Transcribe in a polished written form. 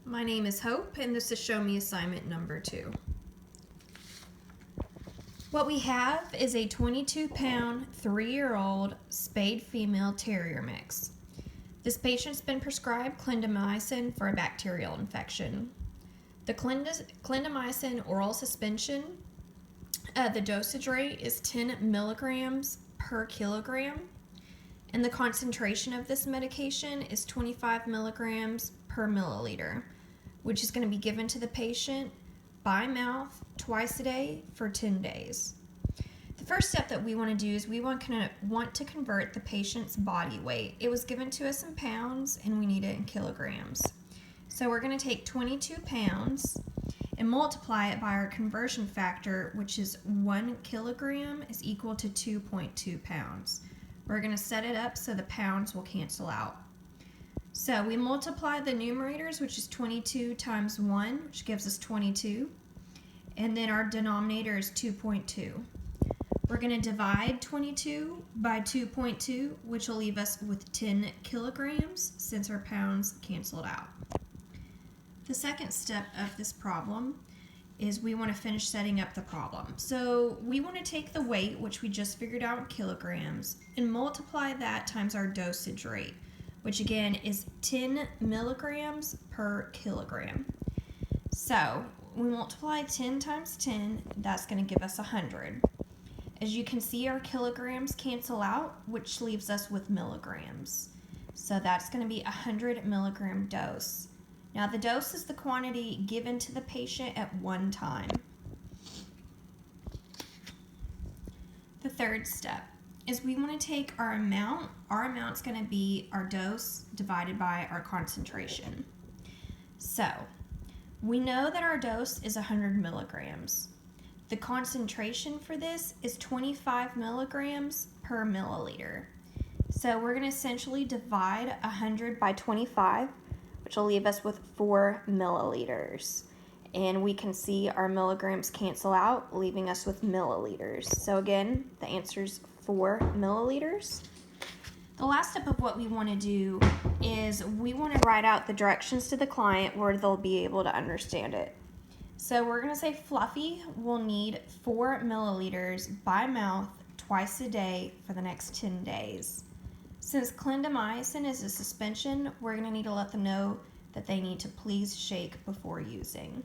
My name is Hope, and this is Show Me Assignment number 2. What we have is a 22-pound, 3-year-old spayed female terrier mix. This patient's been prescribed clindamycin for a bacterial infection. The clindamycin oral suspension, the dosage rate is 10 milligrams per kilogram, and the concentration of this medication is 25 milligrams per milliliter, which is going to be given to the patient by mouth twice a day for 10 days. The first step that we want to do is we want to convert the patient's body weight. It was given to us in pounds and we need it in kilograms. So we're going to take 22 pounds and multiply it by our conversion factor, which is 1 kilogram is equal to 2.2 pounds. We're going to set it up so the pounds will cancel out. So we multiply the numerators, which is 22 times 1, which gives us 22. And then our denominator is 2.2. We're going to divide 22 by 2.2, which will leave us with 10 kilograms since our pounds canceled out. The second step of this problem is we want to finish setting up the problem. So we want to take the weight, which we just figured out in kilograms, and multiply that times our dosage rate, which again is 10 milligrams per kilogram. So we multiply 10 times 10, that's going to give us 100. As you can see, our kilograms cancel out, which leaves us with milligrams. So that's going to be a 100 milligram dose. Now the dose is the quantity given to the patient at one time. The third step is we want to take our amount. Our amount's going to be our dose divided by our concentration. So we know that our dose is 100 milligrams. The concentration for this is 25 milligrams per milliliter. So we're going to essentially divide 100 by 25, which will leave us with 4 milliliters. And we can see our milligrams cancel out, leaving us with milliliters. So again, the answer is 4 milliliters. The last step of what we want to do is we want to write out the directions to the client where they'll be able to understand it. So we're going to say Fluffy will need 4 milliliters by mouth twice a day for the next 10 days. Since clindamycin is a suspension, we're going to need to let them know that they need to please shake before using.